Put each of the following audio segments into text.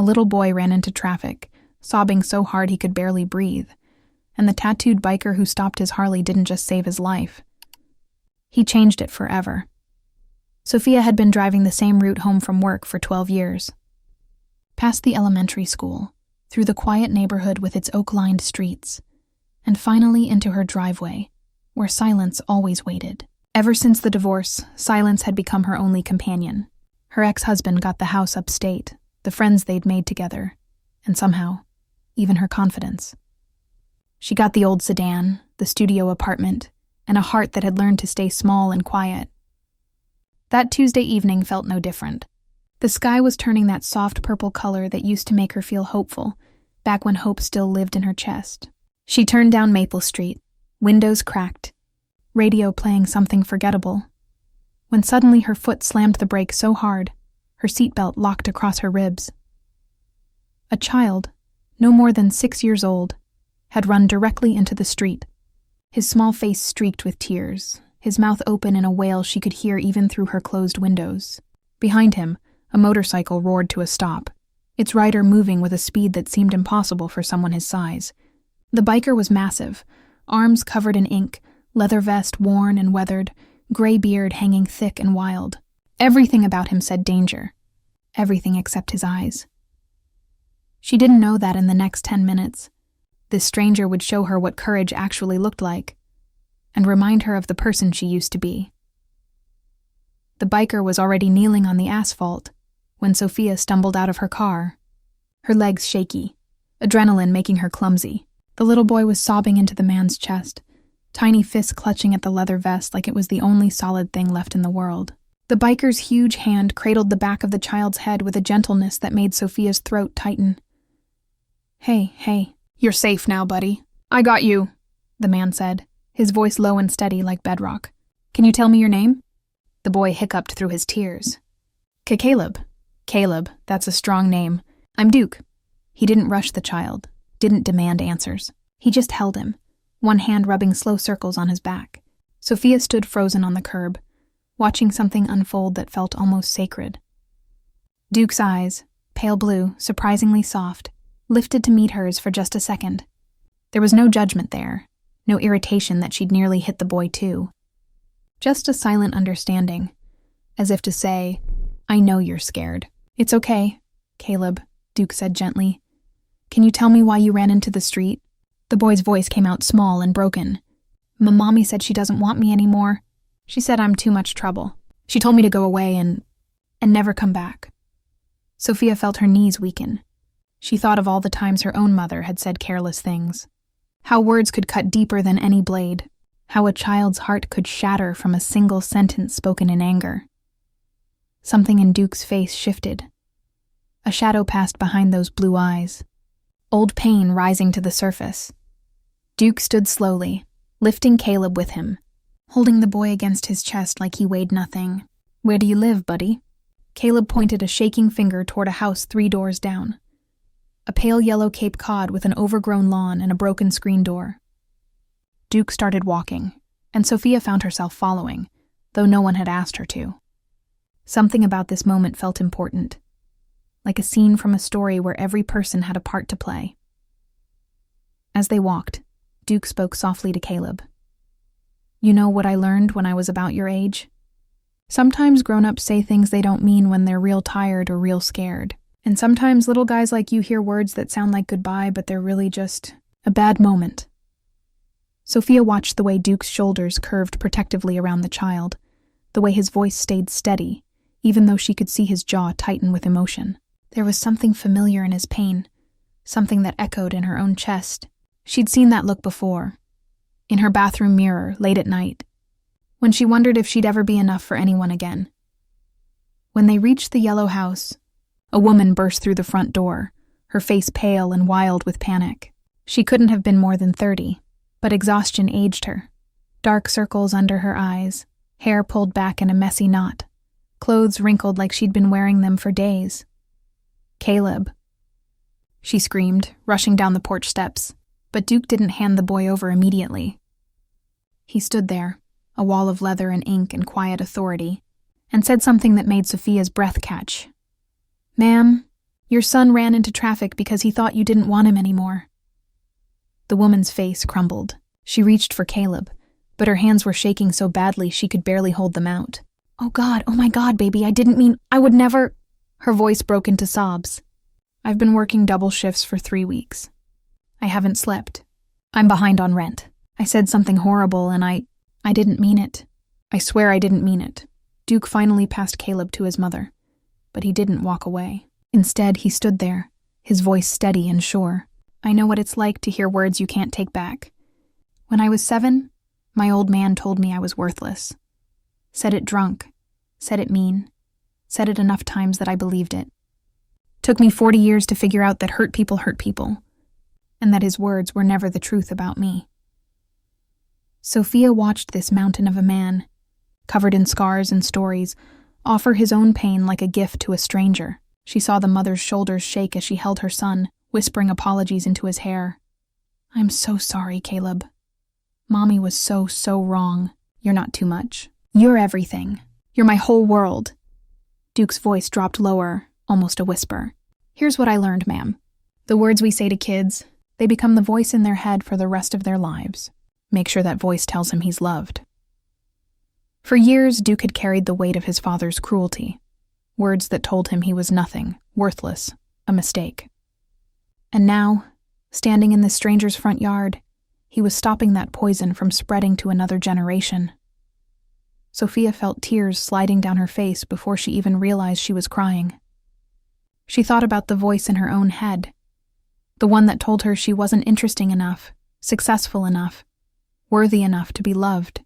A little boy ran into traffic, sobbing so hard he could barely breathe, and the tattooed biker who stopped his Harley didn't just save his life. He changed it forever. Sophia had been driving the same route home from work for 12 years. Past the elementary school, through the quiet neighborhood with its oak-lined streets, and finally into her driveway, where silence always waited. Ever since the divorce, silence had become her only companion. Her ex-husband got the house upstate, the friends they'd made together, and somehow, even her confidence. She got the old sedan, the studio apartment, and a heart that had learned to stay small and quiet. That Tuesday evening felt no different. The sky was turning that soft purple color that used to make her feel hopeful, back when hope still lived in her chest. She turned down Maple Street, windows cracked, radio playing something forgettable, when suddenly her foot slammed the brake so hard, her seatbelt locked across her ribs. A child, no more than 6 years old, had run directly into the street, his small face streaked with tears, his mouth open in a wail she could hear even through her closed windows. Behind him, a motorcycle roared to a stop, its rider moving with a speed that seemed impossible for someone his size. The biker was massive, arms covered in ink, leather vest worn and weathered, gray beard hanging thick and wild. Everything about him said danger. Everything except his eyes. She didn't know that in the next 10 minutes, this stranger would show her what courage actually looked like, and remind her of the person she used to be. The biker was already kneeling on the asphalt when Sophia stumbled out of her car, her legs shaky, adrenaline making her clumsy. The little boy was sobbing into the man's chest, tiny fists clutching at the leather vest like it was the only solid thing left in the world. The biker's huge hand cradled the back of the child's head with a gentleness that made Sophia's throat tighten. Hey, you're safe now, buddy. I got you, the man said, his voice low and steady like bedrock. Can you tell me your name? The boy hiccuped through his tears. Caleb. Caleb, that's a strong name. I'm Duke. He didn't rush the child, didn't demand answers. He just held him, one hand rubbing slow circles on his back. Sophia stood frozen on the curb, watching something unfold that felt almost sacred. Duke's eyes, pale blue, surprisingly soft, lifted to meet hers for just a second. There was no judgment there, no irritation that she'd nearly hit the boy too. Just a silent understanding, as if to say, I know you're scared. It's okay, Caleb, Duke said gently. Can you tell me why you ran into the street? The boy's voice came out small and broken. Mommy said she doesn't want me anymore. She said I'm too much trouble. She told me to go away and never come back. Sophia felt her knees weaken. She thought of all the times her own mother had said careless things. How words could cut deeper than any blade. How a child's heart could shatter from a single sentence spoken in anger. Something in Duke's face shifted. A shadow passed behind those blue eyes. Old pain rising to the surface. Duke stood slowly, lifting Caleb with him, holding the boy against his chest like he weighed nothing. Where do you live, buddy? Caleb pointed a shaking finger toward a house 3 doors down. A pale yellow Cape Cod with an overgrown lawn and a broken screen door. Duke started walking, and Sophia found herself following, though no one had asked her to. Something about this moment felt important, like a scene from a story where every person had a part to play. As they walked, Duke spoke softly to Caleb. You know what I learned when I was about your age? Sometimes grown-ups say things they don't mean when they're real tired or real scared. And sometimes little guys like you hear words that sound like goodbye, but they're really just a bad moment. Sophia watched the way Duke's shoulders curved protectively around the child, the way his voice stayed steady, even though she could see his jaw tighten with emotion. There was something familiar in his pain, something that echoed in her own chest. She'd seen that look before, in her bathroom mirror late at night, when she wondered if she'd ever be enough for anyone again. When they reached the yellow house, a woman burst through the front door, her face pale and wild with panic. She couldn't have been more than 30, but exhaustion aged her. Dark circles under her eyes, hair pulled back in a messy knot, clothes wrinkled like she'd been wearing them for days. Caleb, she screamed, rushing down the porch steps, but Duke didn't hand the boy over immediately. He stood there, a wall of leather and ink and quiet authority, and said something that made Sophia's breath catch. Ma'am, Your son ran into traffic because he thought you didn't want him anymore." The woman's face crumbled. She reached for Caleb, but her hands were shaking so badly she could barely hold them out. Oh my God, baby, I didn't mean, I would never." Her voice broke into sobs. "I've been working double shifts for 3 weeks. I haven't slept. I'm behind on rent. I said something horrible and I didn't mean it. I swear I didn't mean it." Duke finally passed Caleb to his mother, but he didn't walk away. Instead, he stood there, his voice steady and sure. "I know what it's like to hear words you can't take back. When I was 7, my old man told me I was worthless. Said it drunk, said it mean, said it enough times that I believed it. Took me 40 years to figure out that hurt people, and that his words were never the truth about me." Sophia watched this mountain of a man, covered in scars and stories, offer his own pain like a gift to a stranger. She saw the mother's shoulders shake as she held her son, whispering apologies into his hair. "I'm so sorry, Caleb. Mommy was so wrong. You're not too much. You're everything. You're my whole world." Duke's voice dropped lower, almost a whisper. "Here's what I learned, ma'am. The words we say to kids, they become the voice in their head for the rest of their lives. Make sure that voice tells him he's loved." For years, Duke had carried the weight of his father's cruelty. Words that told him he was nothing, worthless, a mistake. And now, standing in this stranger's front yard, he was stopping that poison from spreading to another generation. Sophia felt tears sliding down her face before she even realized she was crying. She thought about the voice in her own head, the one that told her she wasn't interesting enough, successful enough, worthy enough to be loved.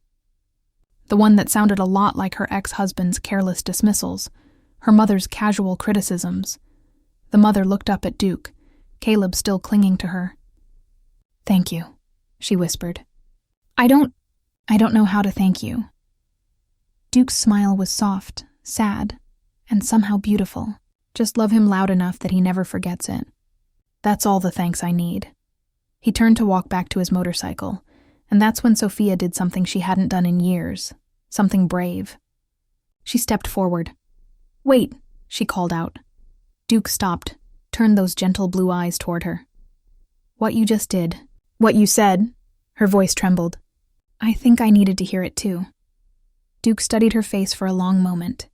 The one that sounded a lot like her ex-husband's careless dismissals, her mother's casual criticisms. The mother looked up at Duke, Caleb still clinging to her. "Thank you," she whispered. I don't know how to thank you." Duke's smile was soft, sad, and somehow beautiful. "Just love him loud enough that he never forgets it. That's all the thanks I need." He turned to walk back to his motorcycle, and that's when Sophia did something she hadn't done in years, something brave. She stepped forward. "Wait," she called out. Duke stopped, turned those gentle blue eyes toward her. "What you just did, what you said," her voice trembled. "I think I needed to hear it too." Duke studied her face for a long moment,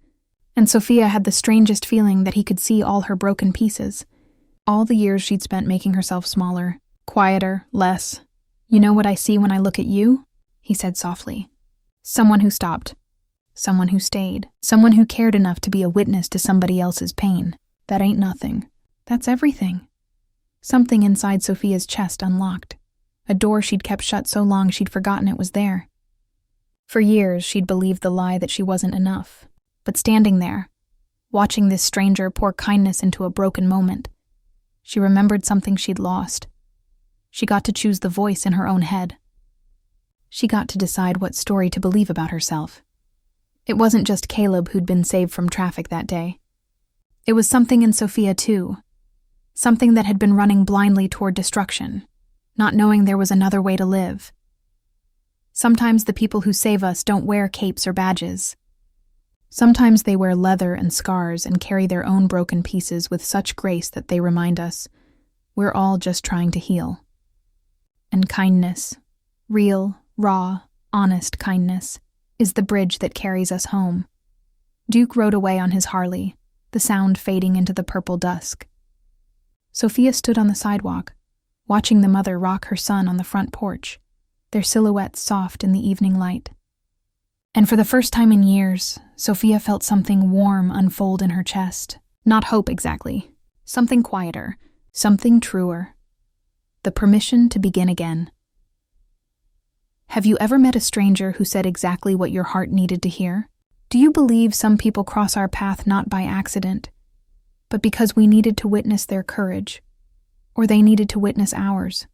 and Sophia had the strangest feeling that he could see all her broken pieces. All the years she'd spent making herself smaller, quieter, less. "You know what I see when I look at you?" he said softly. "Someone who stopped. Someone who stayed. Someone who cared enough to be a witness to somebody else's pain. That ain't nothing. That's everything." Something inside Sophia's chest unlocked. A door she'd kept shut so long she'd forgotten it was there. For years, she'd believed the lie that she wasn't enough. But standing there, watching this stranger pour kindness into a broken moment, she remembered something she'd lost. She got to choose the voice in her own head. She got to decide what story to believe about herself. It wasn't just Caleb who'd been saved from traffic that day. It was something in Sophia too. Something that had been running blindly toward destruction, not knowing there was another way to live. Sometimes the people who save us don't wear capes or badges. Sometimes they wear leather and scars and carry their own broken pieces with such grace that they remind us we're all just trying to heal. And kindness, real, raw, honest kindness, is the bridge that carries us home. Duke rode away on his Harley, the sound fading into the purple dusk. Sophia stood on the sidewalk, watching the mother rock her son on the front porch, their silhouettes soft in the evening light. And for the first time in years, Sophia felt something warm unfold in her chest. Not hope exactly. Something quieter, something truer. The permission to begin again. Have you ever met a stranger who said exactly what your heart needed to hear? Do you believe some people cross our path not by accident, but because we needed to witness their courage, or they needed to witness ours?